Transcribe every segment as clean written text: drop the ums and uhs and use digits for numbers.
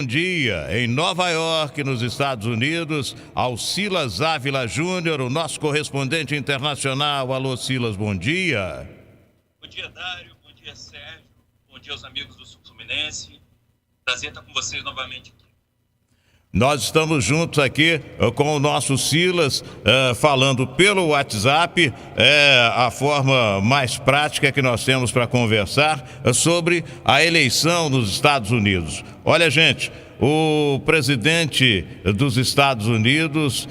Bom dia, em Nova York, nos Estados Unidos, ao Silas Ávila Júnior, o nosso correspondente internacional. Alô, Silas, bom dia. Bom dia, Dário, bom dia, Sérgio, bom dia aos amigos do Sul Fluminense. Prazer estar com vocês novamente aqui. Nós estamos juntos aqui com o nosso Silas, falando pelo WhatsApp, a forma mais prática que nós temos para conversar sobre a eleição nos Estados Unidos. Olha, gente, o presidente dos Estados Unidos,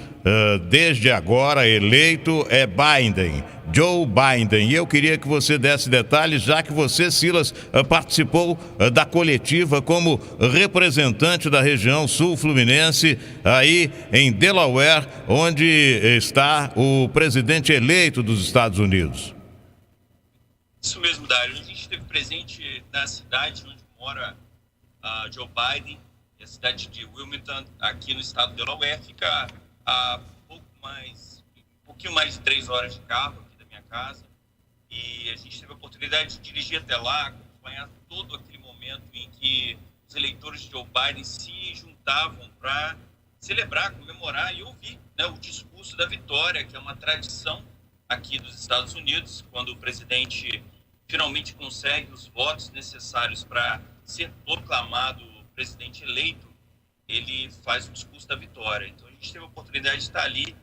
desde agora eleito, é Biden, Joe Biden. E eu queria que você desse detalhes, já que você, Silas, participou da coletiva como representante da região sul fluminense, aí em Delaware, onde está o presidente eleito dos Estados Unidos. Isso mesmo, Dário. A gente esteve presente na cidade onde mora Joe Biden, a cidade de Wilmington, aqui no estado de Delaware. Fica a um pouquinho mais de 3 horas de carro aqui da minha casa. E a gente teve a oportunidade de dirigir até lá, acompanhar todo aquele momento em que os eleitores de Joe Biden se juntavam para celebrar, comemorar e ouvir, né, o discurso da vitória, que é uma tradição aqui dos Estados Unidos, quando o presidente finalmente consegue os votos necessários para ser proclamado presidente eleito, ele faz o discurso da vitória. Então a gente teve a oportunidade de estar ali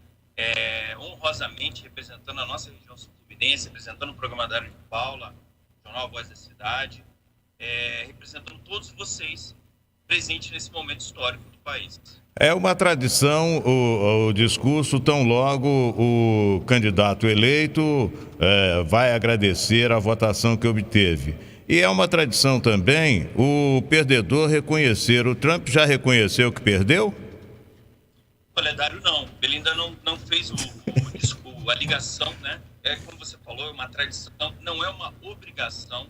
honrosamente representando a nossa região sul fluminense, representando o programa Dário de Paula, Jornal Voz da Cidade, representando todos vocês presentes nesse momento histórico do país. É uma tradição o discurso, tão logo o candidato eleito vai agradecer a votação que obteve. E é uma tradição também o perdedor reconhecer. O Trump já reconheceu que perdeu? Olha, Dário, não. Ele ainda não fez a ligação, né? Como você falou, é uma tradição, não é uma obrigação,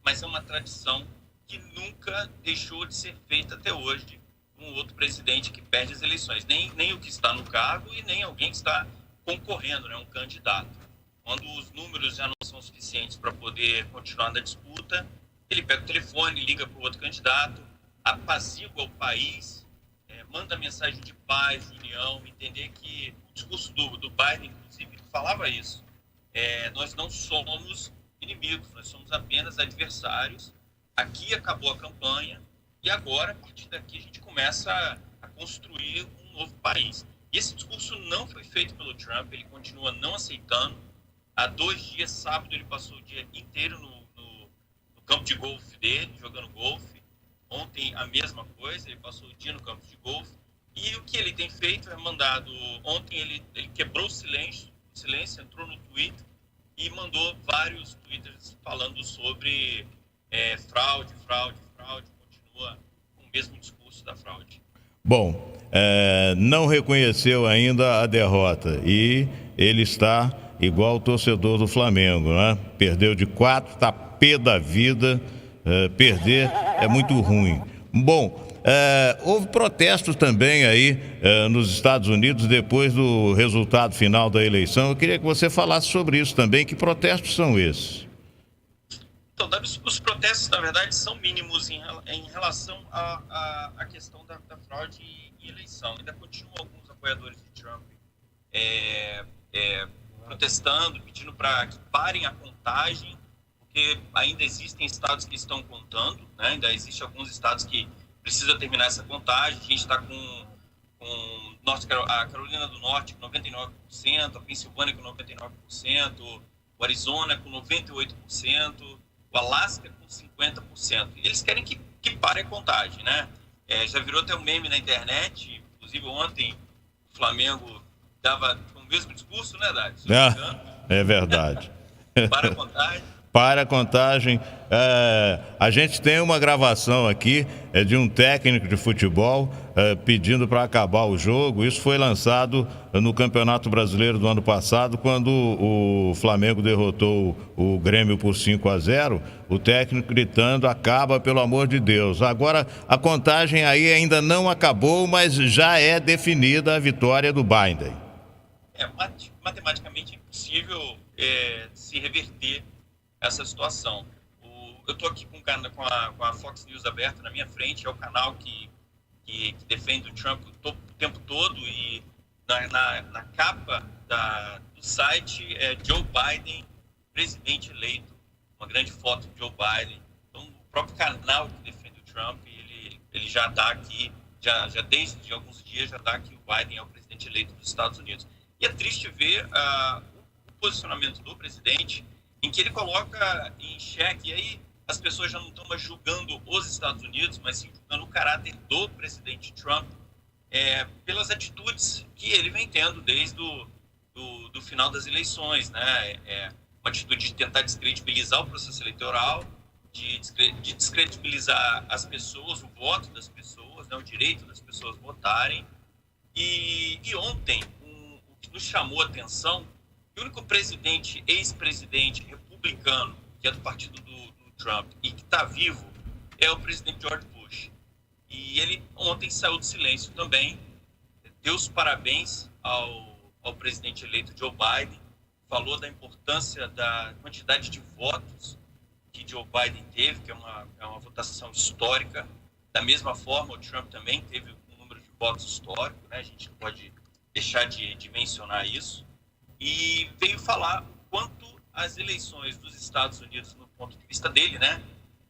mas é uma tradição que nunca deixou de ser feita até hoje. Um outro presidente que perde as eleições, nem o que está no cargo e nem alguém que está concorrendo, né, um candidato. Quando os números já não são suficientes para poder continuar na disputa, ele pega o telefone, liga para o outro candidato, apazigua o país, manda mensagem de paz, de união, entender que o discurso do Biden, inclusive, falava isso. Nós não somos inimigos, nós somos apenas adversários. Aqui acabou a campanha, e agora, a partir daqui, a gente começa a construir um novo país. E esse discurso não foi feito pelo Trump, ele continua não aceitando. Há 2 dias, sábado, ele passou o dia inteiro no campo de golfe dele, jogando golfe. Ontem, a mesma coisa, ele passou o dia no campo de golfe. E o que ele tem feito é mandado... Ontem, ele quebrou o silêncio, entrou no Twitter e mandou vários twitters falando sobre fraude, continua com o mesmo discurso da fraude. Bom, não reconheceu ainda a derrota e ele está igual o torcedor do Flamengo, né? Perdeu de 4, tá pé da vida, perder é muito ruim. Bom, houve protestos também aí nos Estados Unidos depois do resultado final da eleição. Eu queria que você falasse sobre isso também. Que protestos são esses? Então, os protestos, na verdade, são mínimos em relação à questão da fraude em eleição. Ainda continuam alguns apoiadores de Trump protestando, pedindo para que parem a contagem, porque ainda existem estados que estão contando, né? Ainda existem alguns estados que precisam terminar essa contagem. A gente está com a Carolina do Norte com 99%, a Pensilvânia com 99%, o Arizona com 98%, o Alasca com 50%. Eles querem que pare a contagem, né? Já virou até um meme na internet, inclusive ontem o Flamengo dava o mesmo discurso, né, Dário? É verdade. Para a contagem. Para a contagem. A gente tem uma gravação aqui de um técnico de futebol pedindo para acabar o jogo. Isso foi lançado no Campeonato Brasileiro do ano passado, quando o Flamengo derrotou o Grêmio por 5-0. O técnico gritando: acaba, pelo amor de Deus. Agora, a contagem aí ainda não acabou, mas já é definida a vitória do Biden. Matematicamente impossível se reverter essa situação. Eu estou aqui com a Fox News aberta na minha frente, é o canal que que defende o Trump o tempo todo, e na capa do site é Joe Biden, presidente eleito, uma grande foto de Joe Biden. Então, o próprio canal que defende o Trump, ele já dá aqui, já desde alguns dias, já dá que o Biden é o presidente eleito dos Estados Unidos. E é triste ver o posicionamento do presidente, em que ele coloca em xeque, e aí as pessoas já não estão mais julgando os Estados Unidos, mas sim julgando o caráter do presidente Trump, pelas atitudes que ele vem tendo desde do final das eleições, né? Uma atitude de tentar descredibilizar o processo eleitoral, de descredibilizar as pessoas, o voto das pessoas, né? O direito das pessoas votarem. E ontem, o que nos chamou a atenção, o único presidente, ex-presidente republicano, que é do partido do Trump e que está vivo, é o presidente George Bush. E ele ontem saiu do silêncio também, deu os parabéns ao presidente eleito Joe Biden, falou da importância da quantidade de votos que Joe Biden teve, que é uma votação histórica. Da mesma forma, o Trump também teve um número de votos histórico, né? A gente não pode deixar de mencionar isso. E veio falar o quanto as eleições dos Estados Unidos, no ponto de vista dele, né?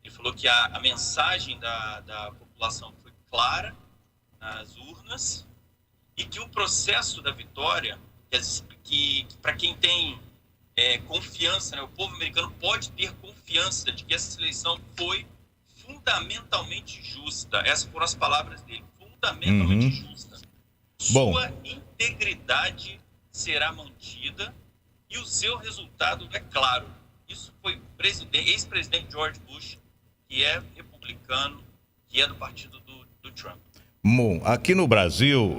Ele falou que a mensagem da população foi clara nas urnas e que o processo da vitória, que para quem tem confiança, né? O povo americano pode ter confiança de que essa eleição foi fundamentalmente justa. Essas foram as palavras dele, fundamentalmente justa. Sua integridade será mantida e o seu resultado é claro. Isso foi o ex-presidente George Bush, que é republicano, que é do partido do Trump. Bom, aqui no Brasil,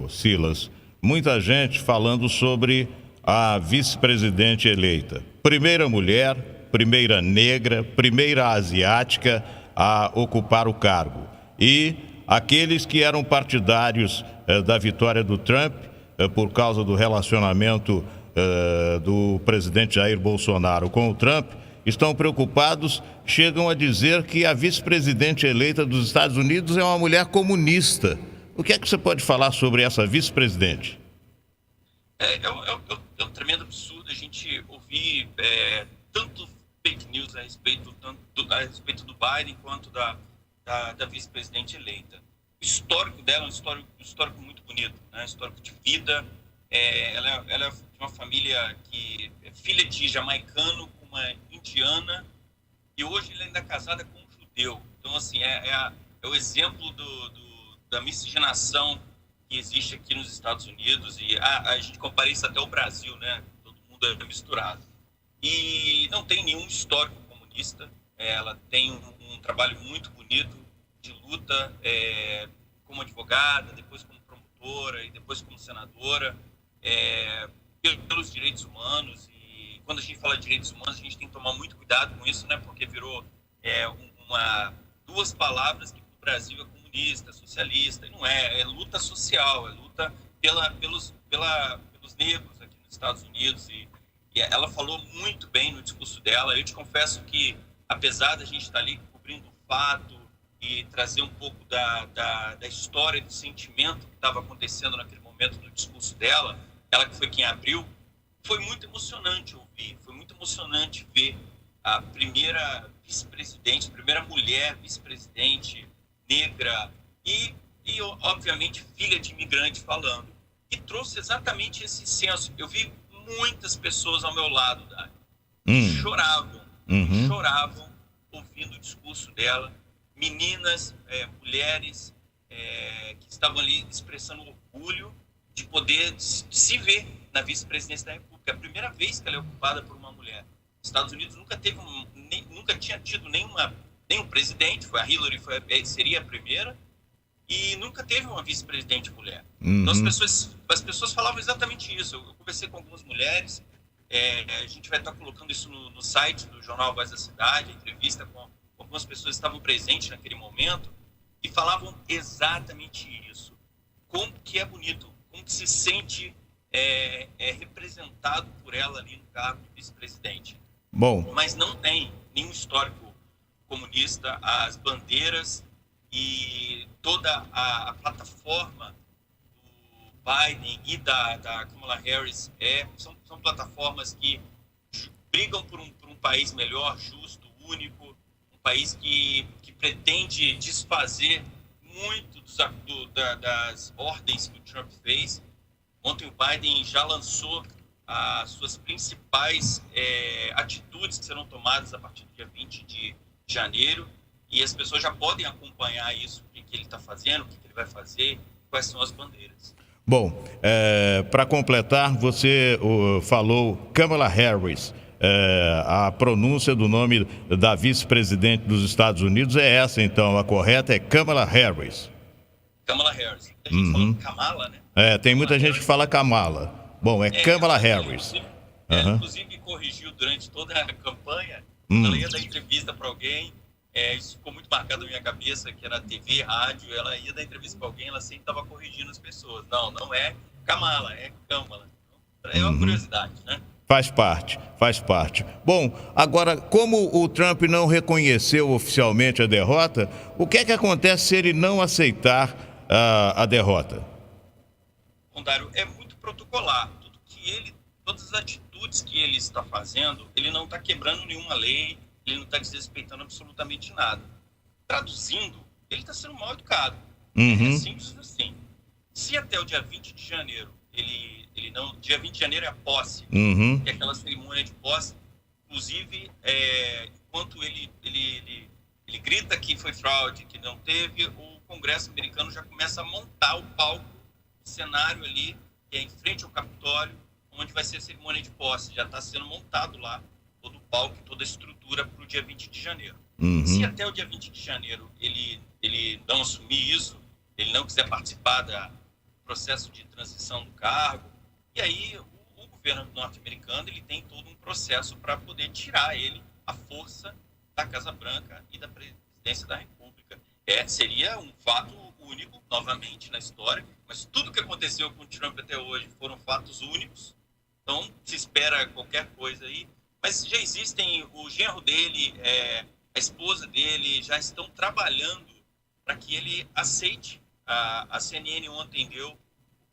Silas, muita gente falando sobre a vice-presidente eleita. Primeira mulher, primeira negra, primeira asiática a ocupar o cargo. E aqueles que eram partidários da vitória do Trump, por causa do relacionamento do presidente Jair Bolsonaro com o Trump, estão preocupados, chegam a dizer que a vice-presidente eleita dos Estados Unidos é uma mulher comunista. O que é que você pode falar sobre essa vice-presidente? É um tremendo absurdo a gente ouvir tanto fake news a respeito do Biden quanto da vice-presidente eleita. O histórico dela é um histórico muito bonito, né? Histórico de vida. Ela é de uma família que é filha de jamaicano com uma indiana, e hoje ela ainda é casada com um judeu. Então, assim, é o exemplo da miscigenação que existe aqui nos Estados Unidos, e a gente compara isso até o Brasil, né? Todo mundo é misturado. E não tem nenhum histórico comunista. Ela tem um trabalho muito bonito de luta como advogada, depois como promotora e depois como senadora, pelos direitos humanos. E quando a gente fala de direitos humanos, a gente tem que tomar muito cuidado com isso, né? Porque virou duas palavras que o Brasil é comunista, socialista, e não é luta social, é luta pelos negros aqui nos Estados Unidos, e ela falou muito bem no discurso dela. Eu te confesso que, apesar da gente estar ali cobrindo o fato e trazer um pouco da história, do sentimento que estava acontecendo naquele momento no discurso dela, ela que foi quem abriu, foi muito emocionante ouvir, foi muito emocionante ver a primeira vice-presidente, a primeira mulher vice-presidente negra e, obviamente, filha de imigrante falando. E trouxe exatamente esse senso. Eu vi muitas pessoas ao meu lado, Dani, que choravam ouvindo o discurso dela. Meninas, mulheres que estavam ali expressando orgulho de poder se ver na vice-presidência da República. É a primeira vez que ela é ocupada por uma mulher. Os Estados Unidos nunca tinha tido nenhum presidente, a Hillary seria a primeira, e nunca teve uma vice-presidente mulher. Então as pessoas falavam exatamente isso. Eu conversei com algumas mulheres, a gente vai estar colocando isso no site do Jornal Voz da Cidade, entrevista com algumas pessoas que estavam presentes naquele momento, e falavam exatamente isso. Como que é bonito, como que se sente representado por ela ali no cargo de vice-presidente. Bom. Mas não tem nenhum histórico comunista. As bandeiras e toda a plataforma do Biden e da Kamala Harris são plataformas que brigam por um país melhor, justo, único, um país que pretende desfazer muito das ordens que o Trump fez. Ontem o Biden já lançou as suas principais atitudes que serão tomadas a partir do dia 20 de janeiro, e as pessoas já podem acompanhar isso, o que ele está fazendo, o que ele vai fazer, quais são as bandeiras. Bom, para completar, você falou Kamala Harris. A pronúncia do nome da vice-presidente dos Estados Unidos é essa, então, a correta é Kamala Harris. Kamala Harris. A gente fala Kamala, né? Tem muita gente que fala Kamala. Bom, é Kamala Harris. Inclusive, corrigiu durante toda a campanha, ela ia dar entrevista para alguém, isso ficou muito marcado na minha cabeça, que era TV, rádio, ela ia dar entrevista para alguém, ela sempre estava corrigindo as pessoas. Não é Kamala, é Kamala. É uma curiosidade, né? Faz parte. Bom, agora, como o Trump não reconheceu oficialmente a derrota, o que é que acontece se ele não aceitar a derrota? Bom, Dário, é muito protocolar. Todas as atitudes que ele está fazendo, ele não está quebrando nenhuma lei, ele não está desrespeitando absolutamente nada. Traduzindo, ele está sendo mal educado. É simples assim. Se até o dia 20 de janeiro, ele não... Dia 20 de janeiro é a posse, que é aquela cerimônia de posse. Inclusive, enquanto ele grita que foi fraude, que não teve, o Congresso americano já começa a montar o palco, o cenário ali, que é em frente ao Capitólio, onde vai ser a cerimônia de posse. Já está sendo montado lá todo o palco, toda a estrutura para o dia 20 de janeiro. Se até o dia 20 de janeiro ele não assumir isso, ele não quiser participar do processo de transição do cargo, e aí o governo norte-americano ele tem todo um processo para poder tirar ele à força da Casa Branca e da presidência da República. Seria um fato único, novamente, na história, mas tudo que aconteceu com o Trump até hoje foram fatos únicos, então se espera qualquer coisa aí, mas já existem, o genro dele, a esposa dele, já estão trabalhando para que ele aceite. A CNN ontem deu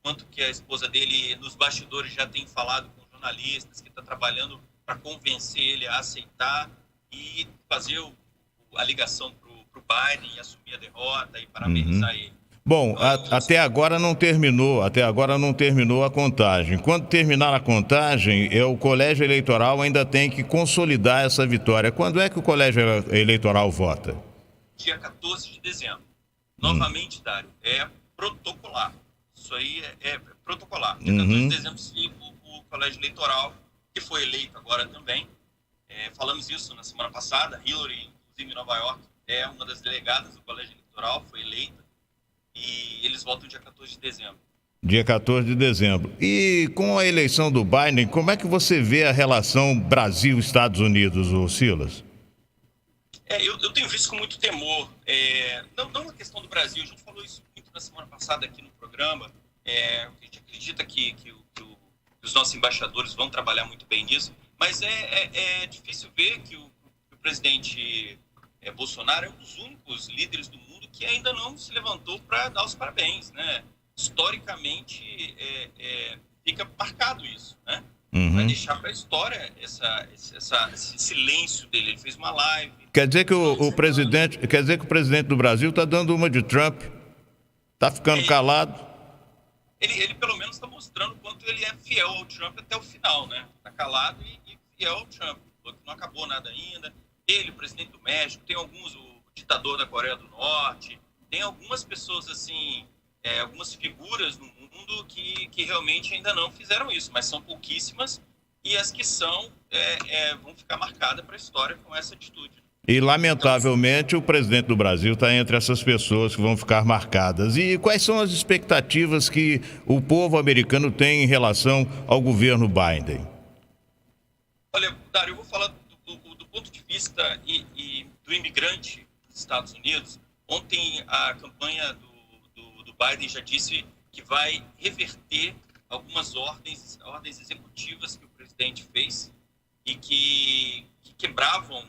quanto que a esposa dele, nos bastidores, já tem falado com jornalistas, que está trabalhando para convencer ele a aceitar e fazer a ligação para o Biden e assumir a derrota e parabenizar ele. Bom, até agora não terminou a contagem. Quando terminar a contagem, o colégio eleitoral ainda tem que consolidar essa vitória. Quando é que o colégio eleitoral vota? Dia 14 de dezembro. Novamente, Dário, é protocolar. Isso aí é protocolar. Dia 14 de dezembro, sim, o colégio eleitoral, que foi eleito agora também. Falamos isso na semana passada. Hillary, inclusive em Nova York, é uma das delegadas do colégio eleitoral, foi eleita. E eles votam dia 14 de dezembro. Dia 14 de dezembro. E com a eleição do Biden, como é que você vê a relação Brasil-Estados Unidos, Silas? Eu tenho visto com muito temor. Não a questão do Brasil, a gente falou isso muito na semana passada aqui no programa. A gente acredita que os nossos embaixadores vão trabalhar muito bem nisso, mas é difícil ver que o presidente Bolsonaro é um dos únicos líderes do mundo que ainda não se levantou para dar os parabéns, né? Historicamente, fica marcado isso, né? Vai deixar para a história esse silêncio dele. Ele fez uma live. Quer dizer que o presidente do Brasil está dando uma de Trump? Está ficando calado? Ele pelo menos está mostrando o quanto ele é fiel ao Trump até o final, né? Está calado e fiel ao Trump. Não acabou nada ainda. Ele, o presidente do México, tem alguns, o ditador da Coreia do Norte, tem algumas pessoas assim, algumas figuras no mundo que realmente ainda não fizeram isso, mas são pouquíssimas, e as que são vão ficar marcadas para a história com essa atitude. E, lamentavelmente, o presidente do Brasil está entre essas pessoas que vão ficar marcadas. E quais são as expectativas que o povo americano tem em relação ao governo Biden? Olha, Dário, eu vou falar do ponto de vista do imigrante dos Estados Unidos. Ontem, a campanha do Biden já disse que vai reverter algumas ordens executivas que o presidente fez e que quebravam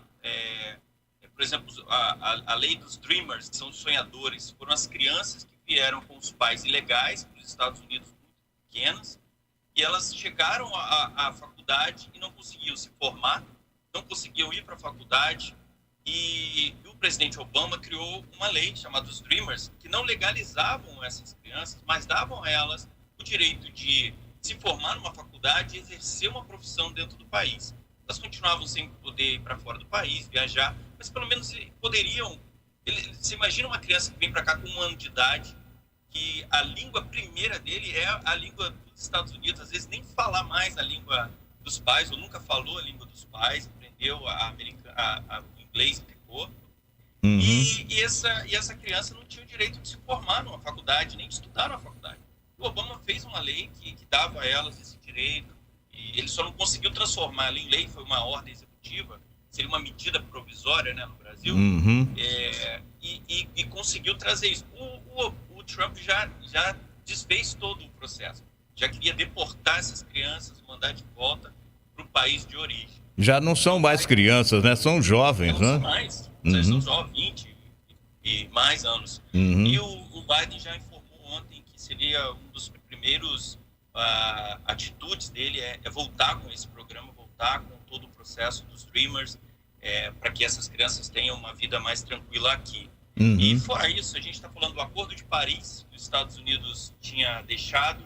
por exemplo, a lei dos Dreamers, que são os sonhadores, foram as crianças que vieram com os pais ilegais para os Estados Unidos, muito pequenas, e elas chegaram à faculdade e não conseguiam se formar, não conseguiam ir para a faculdade, e o presidente Obama criou uma lei chamada os Dreamers, que não legalizavam essas crianças, mas davam a elas o direito de se formar numa faculdade e exercer uma profissão dentro do país. Elas continuavam sem poder ir para fora do país, viajar, mas pelo menos poderiam. Você imagina uma criança que vem para cá com 1 ano de idade, que a língua primeira dele é a língua dos Estados Unidos, às vezes nem falar mais a língua dos pais, ou nunca falou a língua dos pais, aprendeu o inglês, ficou. Uhum. E essa criança não tinha o direito de se formar numa faculdade, nem de estudar numa faculdade. O Obama fez uma lei que dava a elas esse direito, e ele só não conseguiu transformar ela em lei, foi uma ordem executiva, seria uma medida provisória, né, no Brasil, Uhum. E conseguiu trazer isso. O Trump já desfez todo o processo, já queria deportar essas crianças, mandar de volta para o país de origem. Já não são mais crianças, né? São jovens, Não né? são mais, Uhum. são só 20 e mais anos. Uhum. E o Biden já informou ontem que seria um dos primeiros atitudes dele é voltar com esse programa, voltar com todo o processo dos Dreamers, para que essas crianças tenham uma vida mais tranquila aqui. Uhum. E fora isso, a gente está falando do Acordo de Paris, que os Estados Unidos tinha deixado.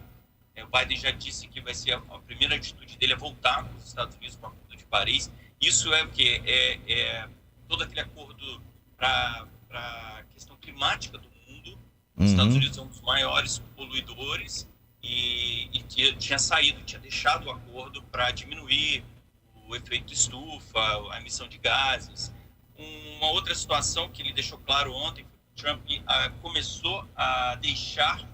O Biden já disse que vai ser a primeira atitude dele é voltar com os Estados Unidos com o Acordo de Paris. Isso é o quê? É todo aquele acordo para a questão climática do mundo. Os Estados Unidos é um dos maiores poluidores e tinha deixado o acordo para diminuir o efeito estufa, a emissão de gases. Uma outra situação que ele deixou claro ontem, Trump começou a deixar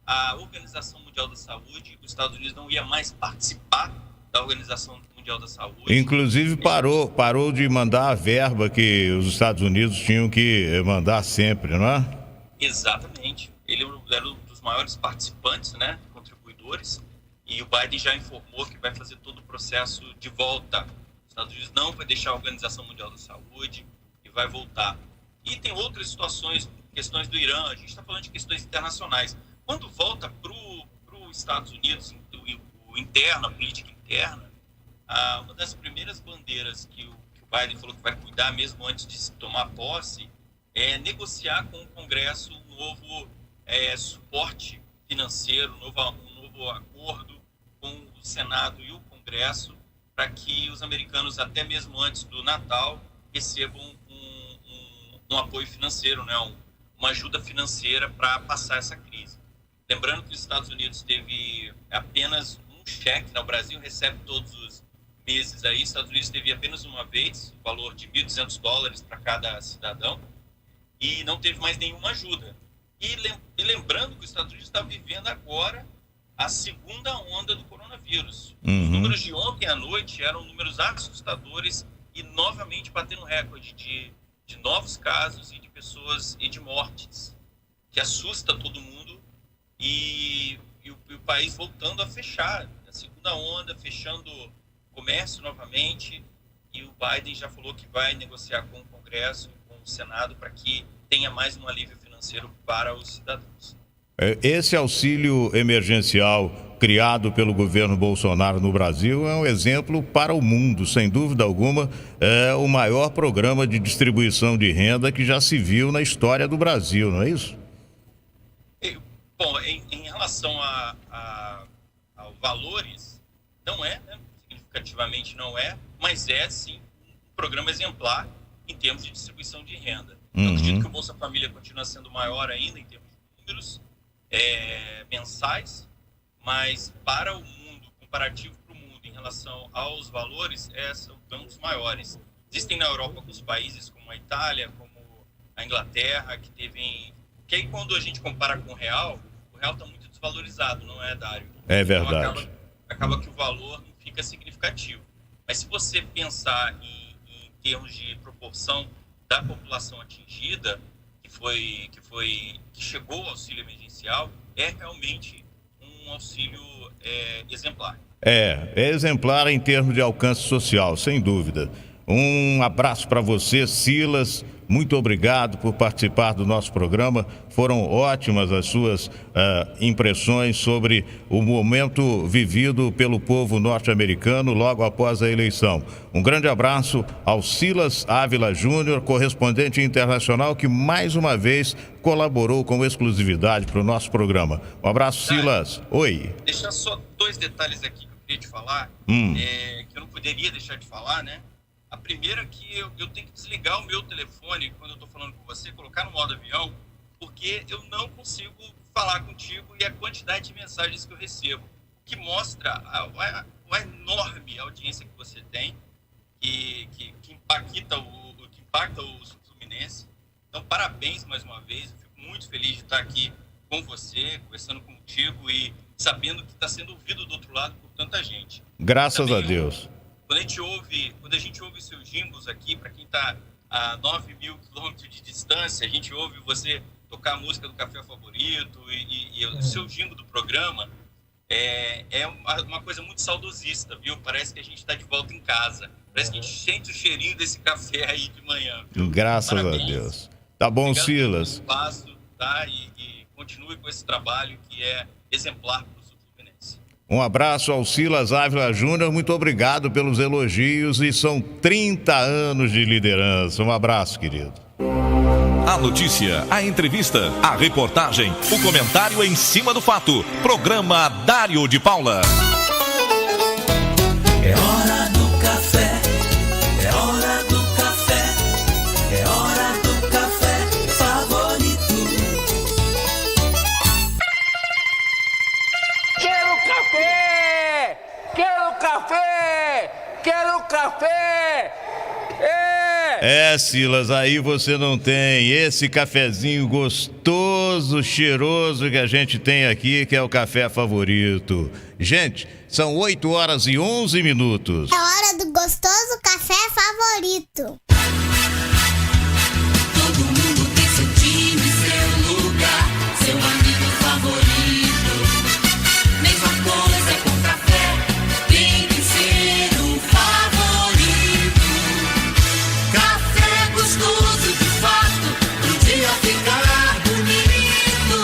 a Organização Mundial da Saúde, os Estados Unidos não ia mais participar da Organização Mundial da Saúde. Inclusive parou de mandar a verba que os Estados Unidos tinham que mandar sempre, não é? Exatamente. Ele era um dos maiores participantes, né, contribuidores, e o Biden já informou que vai fazer todo o processo de volta. Os Estados Unidos não vai deixar a Organização Mundial da Saúde e vai voltar. E tem outras situações, questões do Irã, a gente está falando de questões internacionais. Quando volta para os Estados Unidos, o interno, a política interna, uma das primeiras bandeiras que o Biden falou que vai cuidar mesmo antes de tomar posse é negociar com o Congresso um novo suporte financeiro, um novo acordo com o Senado e o Congresso para que os americanos, até mesmo antes do Natal, recebam um apoio financeiro, né? Uma ajuda financeira para passar essa crise. Lembrando que os Estados Unidos teve apenas um cheque, né? O Brasil recebe todos os meses aí, os Estados Unidos teve apenas uma vez, o valor de $1.200 para cada cidadão, e não teve mais nenhuma ajuda. E lembrando que os Estados Unidos está vivendo agora a segunda onda do coronavírus. Uhum. Os números de ontem à noite eram números assustadores e novamente batendo recorde de novos casos e de pessoas e de mortes, que assusta todo mundo, e o país voltando a fechar, a segunda onda, fechando comércio novamente, e o Biden já falou que vai negociar com o Congresso e com o Senado para que tenha mais um alívio financeiro para os cidadãos. Esse auxílio emergencial criado pelo governo Bolsonaro no Brasil é um exemplo para o mundo, sem dúvida alguma, é o maior programa de distribuição de renda que já se viu na história do Brasil, não é isso? Bom, em relação aos valores, não é, né? Significativamente não é, mas é sim um programa exemplar em termos de distribuição de renda. Eu acredito que o Bolsa Família continua sendo maior ainda em termos de números mensais, mas para o mundo, comparativo para o mundo em relação aos valores, são um dos maiores. Existem na Europa alguns países como a Itália, como a Inglaterra, que aí quando a gente compara com o real está muito desvalorizado, não é, Dário? É verdade. Então acaba que o valor não fica significativo. Mas se você pensar em termos de proporção da população atingida, que chegou ao auxílio emergencial, é realmente um auxílio exemplar. É exemplar em termos de alcance social, sem dúvida. Um abraço para você, Silas. Muito obrigado por participar do nosso programa. Foram ótimas as suas impressões sobre o momento vivido pelo povo norte-americano logo após a eleição. Um grande abraço ao Silas Ávila Júnior, correspondente internacional, que mais uma vez colaborou com exclusividade para o nosso programa. Um abraço, Silas. Oi. Deixar só 2 detalhes aqui que eu queria te falar, que eu não poderia deixar de falar, né? A primeira é que eu tenho que desligar o meu telefone quando eu estou falando com você, colocar no modo avião, porque eu não consigo falar contigo e a quantidade de mensagens que eu recebo, que mostra a enorme audiência que você tem, que impacta o Fluminense. Então, parabéns mais uma vez, eu fico muito feliz de estar aqui com você, conversando contigo e sabendo que está sendo ouvido do outro lado por tanta gente. Graças a Deus. Quando a gente ouve seus jingles aqui, para quem está a 9.000 quilômetros de distância, a gente ouve você tocar a música do Café Favorito e o seu jingle do programa, é uma coisa muito saudosista, viu? Parece que a gente está de volta em casa. Parece que a gente sente o cheirinho desse café aí de manhã. Viu? Graças Parabéns. a Deus. Tá bom, obrigado Silas. pelo espaço, tá? E continue com esse trabalho que é exemplar para o Sul Fluminense. Um abraço ao Silas Ávila Júnior, muito obrigado pelos elogios e são 30 anos de liderança. Um abraço, querido. A notícia, a entrevista, a reportagem, o comentário em cima do fato. Programa Dário de Paula. É hora do café, é hora do café, é hora do café favorito. Quero café! Quero café! Quero café! Silas, aí você não tem esse cafezinho gostoso, cheiroso que a gente tem aqui, que é o café favorito. Gente, são 8h11. É hora do gostoso café favorito. Todo mundo tem seu time, seu lugar, seu amigo favorito. Mesma coisa com café, tem que ser o favorito. Café gostoso de fato, pro dia ficar bonito.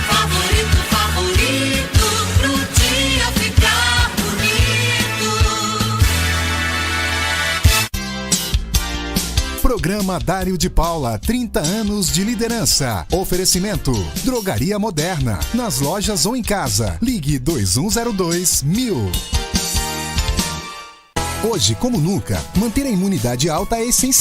Favorito, favorito, pro dia ficar bonito. Programa Dário de Paula, 30 anos de liderança. Oferecimento: Drogaria Moderna, nas lojas ou em casa. Ligue 2102-1000. Hoje, como nunca, manter a imunidade alta é essencial.